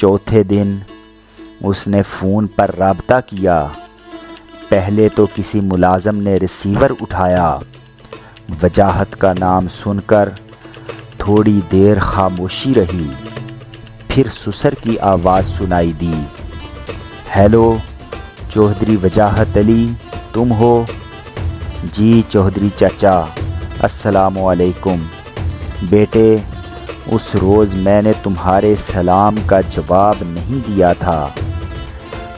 چوتھے دن اس نے فون پر رابطہ کیا۔ پہلے تو کسی ملازم نے ریسیور اٹھایا۔ وجاہت کا نام سن کر تھوڑی دیر خاموشی رہی، پھر سسر کی آواز سنائی دی، ہیلو چودھری وجاہت علی تم ہو؟ جی چودھری چچا، السلام علیکم۔ بیٹے اس روز میں نے تمہارے سلام کا جواب نہیں دیا تھا،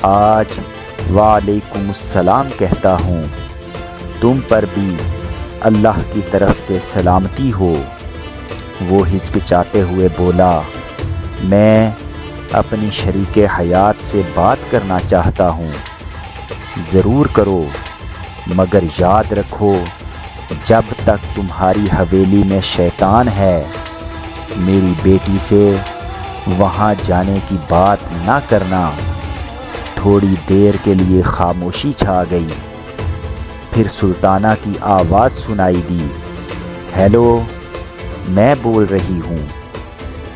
آج وعلیکم السلام کہتا ہوں۔ تم پر بھی اللہ کی طرف سے سلامتی ہو۔ وہ ہچکچاتے ہوئے بولا، میں اپنی شریک حیات سے بات کرنا چاہتا ہوں۔ ضرور کرو، مگر یاد رکھو جب تک تمہاری حویلی میں شیطان ہے میری بیٹی سے وہاں جانے کی بات نہ کرنا۔ تھوڑی دیر کے لیے خاموشی چھا گئی، پھر سلطانہ کی آواز سنائی دی، ہیلو میں بول رہی ہوں،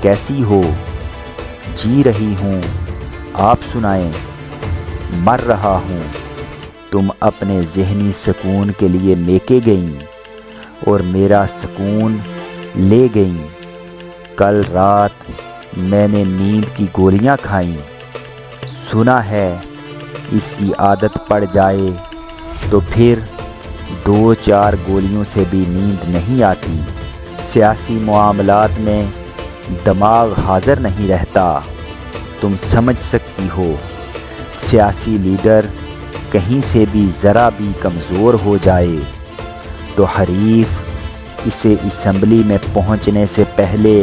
کیسی ہو؟ جی رہی ہوں، آپ سنائیں؟ مر رہا ہوں۔ تم اپنے ذہنی سکون کے لیے میکے گئیں اور میرا سکون لے گئیں۔ کل رات میں نے نیند کی گولیاں کھائیں، سنا ہے اس کی عادت پڑ جائے تو پھر 2-4 گولیوں سے بھی نیند نہیں آتی۔ سیاسی معاملات میں دماغ حاضر نہیں رہتا، تم سمجھ سکتی ہو۔ سیاسی لیڈر کہیں سے بھی ذرا بھی کمزور ہو جائے تو حریف اسے اسمبلی میں پہنچنے سے پہلے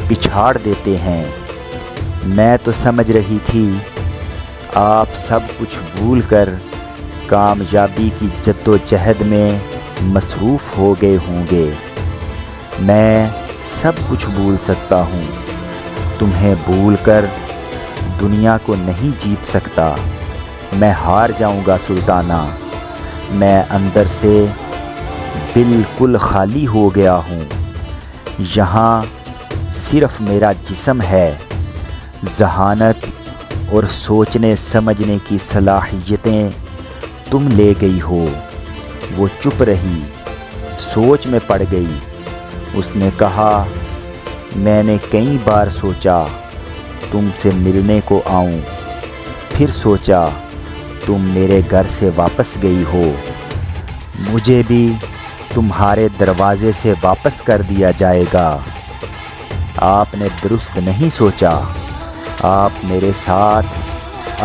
پچھاڑ دیتے ہیں۔ میں تو سمجھ رہی تھی آپ سب کچھ بھول کر کامیابی کی جد و جہد میں مصروف ہو گئے ہوں گے۔ میں سب کچھ بھول سکتا ہوں، تمہیں بھول کر دنیا کو نہیں جیت سکتا۔ میں ہار جاؤں گا سلطانہ، میں اندر سے بالکل خالی ہو گیا ہوں۔ یہاں صرف میرا جسم ہے، ذہانت اور سوچنے سمجھنے کی صلاحیتیں تم لے گئی ہو۔ وہ چپ رہی، سوچ میں پڑ گئی۔ اس نے کہا، میں نے کئی بار سوچا تم سے ملنے کو آؤں، پھر سوچا تم میرے گھر سے واپس گئی ہو، مجھے بھی تمہارے دروازے سے واپس کر دیا جائے گا۔ آپ نے درست نہیں سوچا۔ آپ میرے ساتھ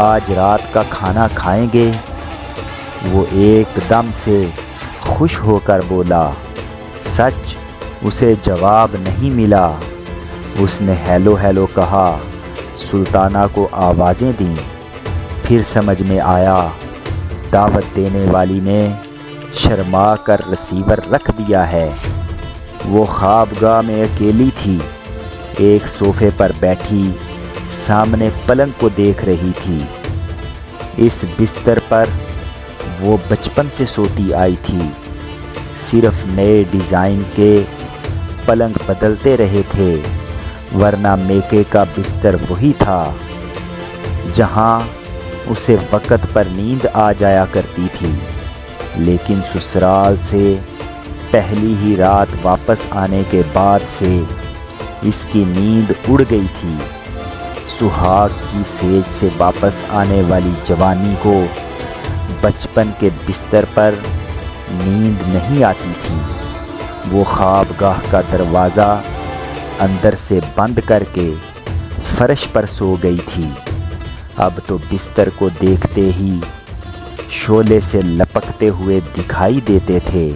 آج رات کا کھانا کھائیں گے؟ وہ ایک دم سے خوش ہو کر بولا، سچ؟ اسے جواب نہیں ملا۔ اس نے ہیلو ہیلو کہا، سلطانہ کو آوازیں دیں، پھر سمجھ میں آیا دعوت دینے والی نے شرما کر ریسیور رکھ دیا ہے۔ وہ خوابگاہ میں اکیلی تھی، ایک صوفے پر بیٹھی سامنے پلنگ کو دیکھ رہی تھی۔ اس بستر پر وہ بچپن سے سوتی آئی تھی، صرف نئے ڈیزائن کے پلنگ بدلتے رہے تھے، ورنہ میکے کا بستر وہی تھا جہاں اسے وقت پر نیند آ جایا کرتی تھی۔ لیکن سسرال سے پہلی ہی رات واپس آنے کے بعد سے اس کی نیند اڑ گئی تھی۔ سہاگ کی سیج سے واپس آنے والی جوانی کو بچپن کے بستر پر نیند نہیں آتی تھی۔ وہ خوابگاہ کا دروازہ اندر سے بند کر کے فرش پر سو گئی تھی۔ اب تو بستر کو دیکھتے ہی شعلے سے لپکتے ہوئے دکھائی دیتے تھے۔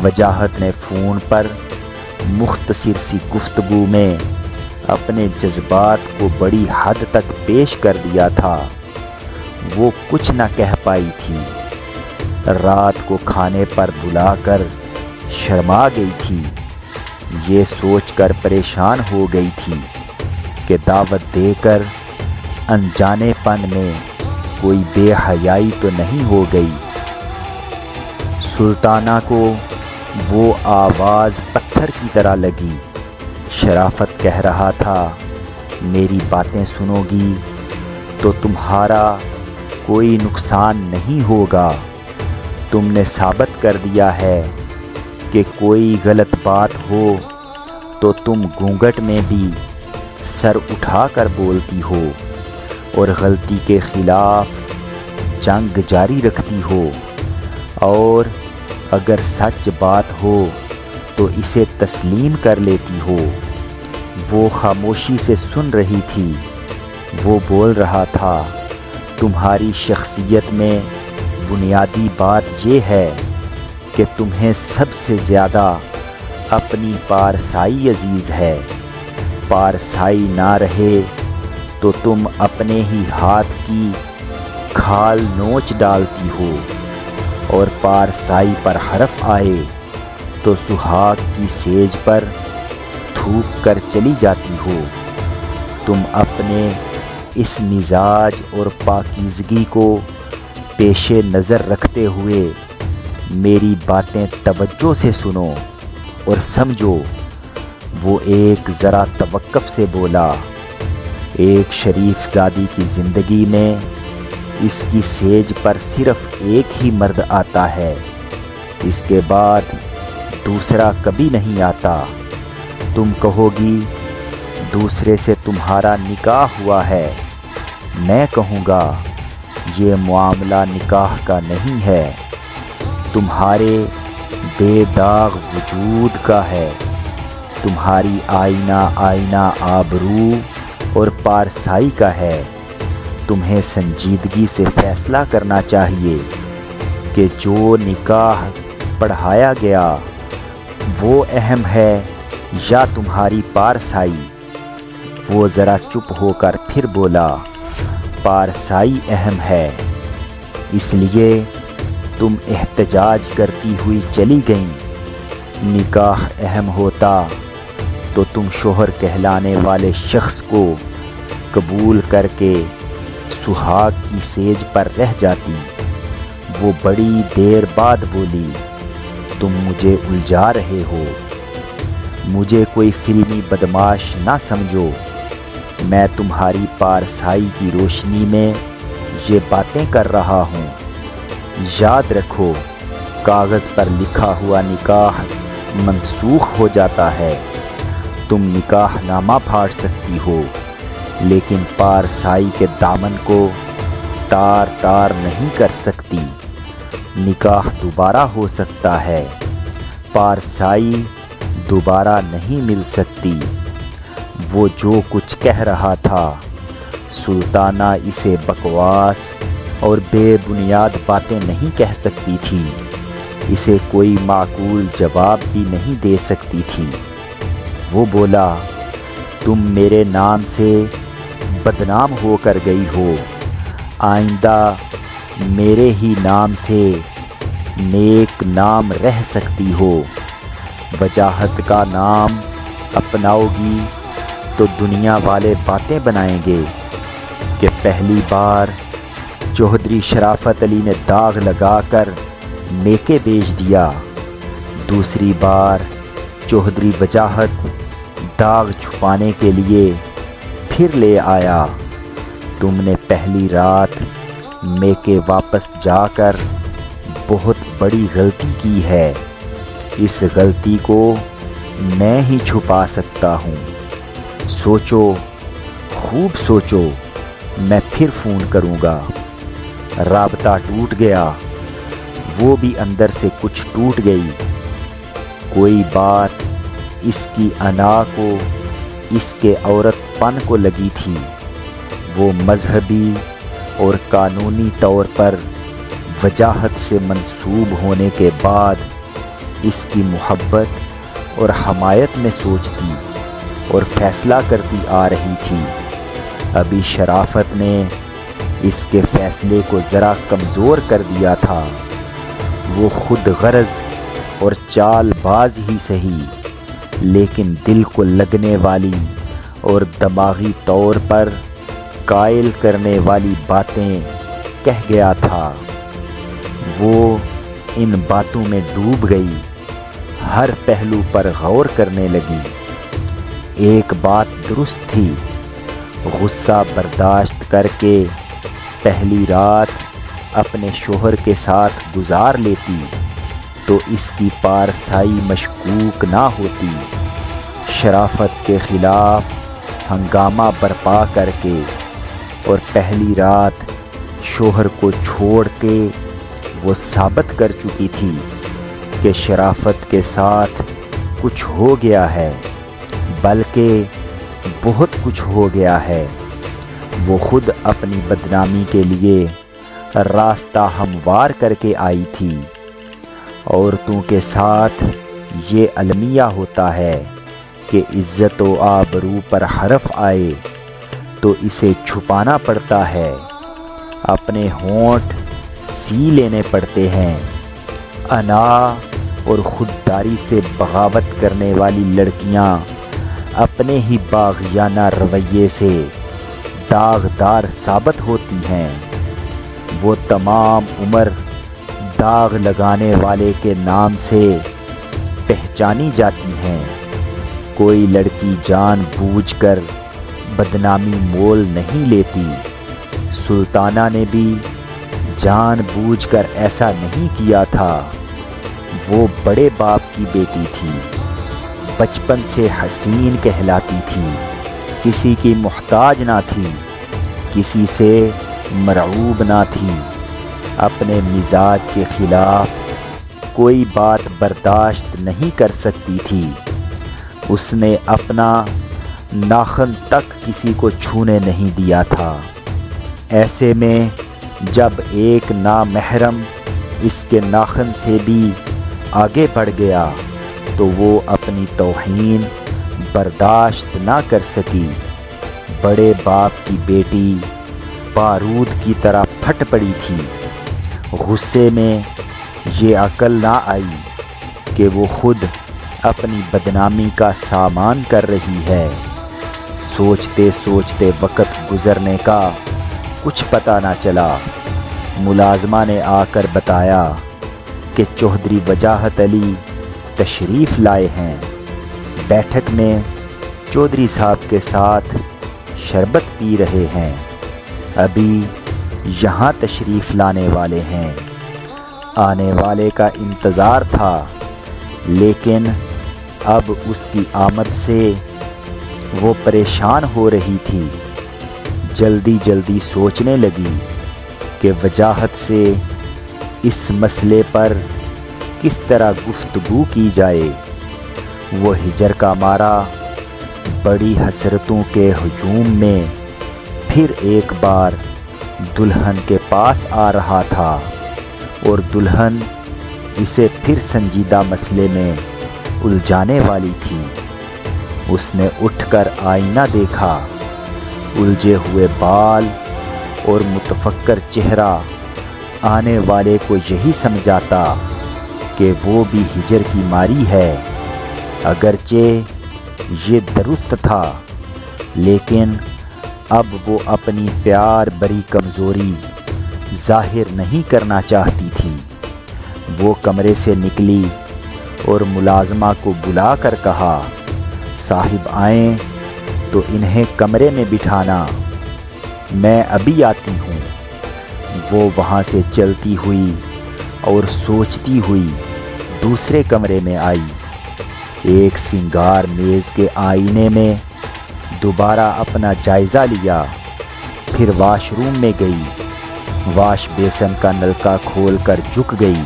وجاہت نے فون پر مختصر سی گفتگو میں اپنے جذبات کو بڑی حد تک پیش کر دیا تھا۔ وہ کچھ نہ کہہ پائی تھی، رات کو کھانے پر بلا کر شرما گئی تھی، یہ سوچ کر پریشان ہو گئی تھی کہ دعوت دے کر انجانے پن میں کوئی بے حیائی تو نہیں ہو گئی۔ سلطانہ کو وہ آواز پتھر کی طرح لگی۔ شرافت کہہ رہا تھا، میری باتیں سنو گی تو تمہارا کوئی نقصان نہیں ہوگا۔ تم نے ثابت کر دیا ہے کہ کوئی غلط بات ہو تو تم گھونگھٹ میں بھی سر اٹھا کر بولتی ہو اور غلطی کے خلاف جنگ جاری رکھتی ہو، اور اگر سچ بات ہو تو اسے تسلیم کر لیتی ہو۔ وہ خاموشی سے سن رہی تھی۔ وہ بول رہا تھا، تمہاری شخصیت میں بنیادی بات یہ ہے کہ تمہیں سب سے زیادہ اپنی پارسائی عزیز ہے۔ پارسائی نہ رہے تو تم اپنے ہی ہاتھ کی کھال نوچ ڈالتی ہو، اور پارسائی پر حرف آئے تو سہاگ کی سیج پر تھوک کر چلی جاتی ہو۔ تم اپنے اس مزاج اور پاکیزگی کو پیش نظر رکھتے ہوئے میری باتیں توجہ سے سنو اور سمجھو۔ وہ ایک ذرا توقف سے بولا، ایک شریف زادی کی زندگی میں اس کی سیج پر صرف ایک ہی مرد آتا ہے، اس کے بعد دوسرا کبھی نہیں آتا۔ تم کہو گی دوسرے سے تمہارا نکاح ہوا ہے، میں کہوں گا یہ معاملہ نکاح کا نہیں ہے، تمہارے بے داغ وجود کا ہے۔ تمہاری آئینہ آبرو اور پارسائی کا ہے۔ تمہیں سنجیدگی سے فیصلہ کرنا چاہیے کہ جو نکاح پڑھایا گیا وہ اہم ہے یا تمہاری پارسائی۔ وہ ذرا چپ ہو کر پھر بولا، پارسائی اہم ہے۔ اس لیے تم احتجاج کرتی ہوئی چلی گئیں۔ نکاح اہم ہوتا تو تم شوہر کہلانے والے شخص کو قبول کر کے سہاگ کی سیج پر رہ جاتی۔ وہ بڑی دیر بعد بولی، تم مجھے الجھا رہے ہو، مجھے کوئی فلمی بدماش نہ سمجھو، میں تمہاری پارسائی کی روشنی میں یہ باتیں کر رہا ہوں۔ یاد رکھو، کاغذ پر لکھا ہوا نکاح منسوخ ہو جاتا ہے۔ تم نکاح نامہ پھاڑ سکتی ہو، لیکن پارسائی کے دامن کو تار تار نہیں کر سکتی۔ نکاح دوبارہ ہو سکتا ہے، پارسائی دوبارہ نہیں مل سکتی۔ وہ جو کچھ کہہ رہا تھا، سلطانہ اسے بکواس اور بے بنیاد باتیں نہیں کہہ سکتی تھی، اسے کوئی معقول جواب بھی نہیں دے سکتی تھی۔ وہ بولا، تم میرے نام سے بدنام ہو کر گئی ہو، آئندہ میرے ہی نام سے نیک نام رہ سکتی ہو۔ وجاہت کا نام اپناؤ گی تو دنیا والے باتیں بنائیں گے کہ پہلی بار چودھری شرافت علی نے داغ لگا کر میکے بیچ دیا، دوسری بار چودھری وجاہت داغ چھپانے کے لیے پھر لے آیا۔ تم نے پہلی رات میکے واپس جا کر بہت بڑی غلطی کی ہے، اس غلطی کو میں ہی چھپا سکتا ہوں۔ سوچو، خوب سوچو، میں پھر فون کروں گا۔ رابطہ ٹوٹ گیا، وہ بھی اندر سے کچھ ٹوٹ گئی۔ کوئی بات اس کی انا کو، اس کے عورت پن کو لگی تھی۔ وہ مذہبی اور قانونی طور پر وجاہت سے منسوب ہونے کے بعد اس کی محبت اور حمایت میں سوچتی اور فیصلہ کرتی آ رہی تھی۔ ابھی شرافت نے اس کے فیصلے کو ذرا کمزور کر دیا تھا۔ وہ خود غرض اور چال باز ہی سہی، لیکن دل کو لگنے والی اور دماغی طور پر قائل کرنے والی باتیں کہہ گیا تھا۔ وہ ان باتوں میں ڈوب گئی، ہر پہلو پر غور کرنے لگی۔ ایک بات درست تھی، غصہ برداشت کر کے پہلی رات اپنے شوہر کے ساتھ گزار لیتی تو اس کی پارسائی مشکوک نہ ہوتی۔ شرافت کے خلاف ہنگامہ برپا کر کے اور پہلی رات شوہر کو چھوڑ کے وہ ثابت کر چکی تھی کہ شرافت کے ساتھ کچھ ہو گیا ہے، بلکہ بہت کچھ ہو گیا ہے۔ وہ خود اپنی بدنامی کے لیے راستہ ہموار کر کے آئی تھی۔ عورتوں کے ساتھ یہ المیہ ہوتا ہے کہ عزت و آبرو پر حرف آئے تو اسے چھپانا پڑتا ہے، اپنے ہونٹ سی لینے پڑتے ہیں۔ انا اور خودداری سے بغاوت کرنے والی لڑکیاں اپنے ہی باغیانہ رویے سے داغدار ثابت ہوتی ہیں۔ وہ تمام عمر داغ لگانے والے کے نام سے پہچانی جاتی ہیں۔ کوئی لڑکی جان بوجھ کر بدنامی مول نہیں لیتی۔ سلطانہ نے بھی جان بوجھ کر ایسا نہیں کیا تھا۔ وہ بڑے باپ کی بیٹی تھی، بچپن سے حسین کہلاتی تھی، کسی کی محتاج نہ تھی، کسی سے مرعوب نہ تھی۔ اپنے مزاج کے خلاف کوئی بات برداشت نہیں کر سکتی تھی۔ اس نے اپنا ناخن تک کسی کو چھونے نہیں دیا تھا۔ ایسے میں جب ایک نامحرم اس کے ناخن سے بھی آگے بڑھ گیا تو وہ اپنی توہین برداشت نہ کر سکی۔ بڑے باپ کی بیٹی بارود کی طرح پھٹ پڑی تھی۔ غصے میں یہ عقل نہ آئی کہ وہ خود اپنی بدنامی کا سامان کر رہی ہے۔ سوچتے سوچتے وقت گزرنے کا کچھ پتہ نہ چلا۔ ملازمہ نے آ کر بتایا کہ چوہدری وجاہت علی تشریف لائے ہیں۔ بیٹھک میں چودھری صاحب کے ساتھ شربت پی رہے ہیں، ابھی یہاں تشریف لانے والے ہیں۔ آنے والے کا انتظار تھا، لیکن اب اس کی آمد سے وہ پریشان ہو رہی تھی۔ جلدی جلدی سوچنے لگی کہ وجاہت سے اس مسئلے پر کس طرح گفتگو کی جائے۔ وہ ہجر کا مارا بڑی حسرتوں کے ہجوم میں پھر ایک بار دلہن کے پاس آ رہا تھا، اور دلہن اسے پھر سنجیدہ مسئلے میں الجھانے والی تھی۔ اس نے اٹھ کر آئینہ دیکھا۔ الجھے ہوئے بال اور متفکر چہرہ آنے والے کو یہی سمجھاتا کہ وہ بھی ہجر کی ماری ہے۔ اگرچہ یہ درست تھا، لیکن اب وہ اپنی پیار بری کمزوری ظاہر نہیں کرنا چاہتی تھی۔ وہ کمرے سے نکلی اور ملازمہ کو بلا کر کہا، صاحب آئیں تو انہیں کمرے میں بٹھانا، میں ابھی آتی ہوں۔ وہ وہاں سے چلتی ہوئی اور سوچتی ہوئی دوسرے کمرے میں آئی۔ ایک سنگار میز کے آئینے میں دوبارہ اپنا جائزہ لیا، پھر واش روم میں گئی۔ واش بیسن کا نلکا کھول کر جھک گئی۔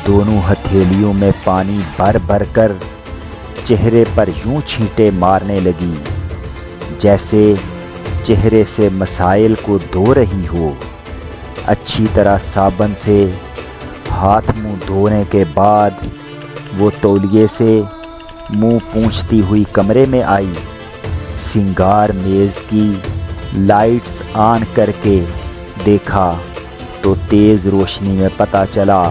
دونوں ہتھیلیوں میں پانی بھر بھر کر چہرے پر یوں چھینٹے مارنے لگی جیسے چہرے سے مسائل کو دھو رہی ہو۔ اچھی طرح صابن سے ہاتھ منہ دھونے کے بعد وہ تولیے سے منہ پونچھتی ہوئی کمرے میں آئی۔ سنگار میز کی لائٹس آن کر کے دیکھا تو تیز روشنی میں پتہ چلا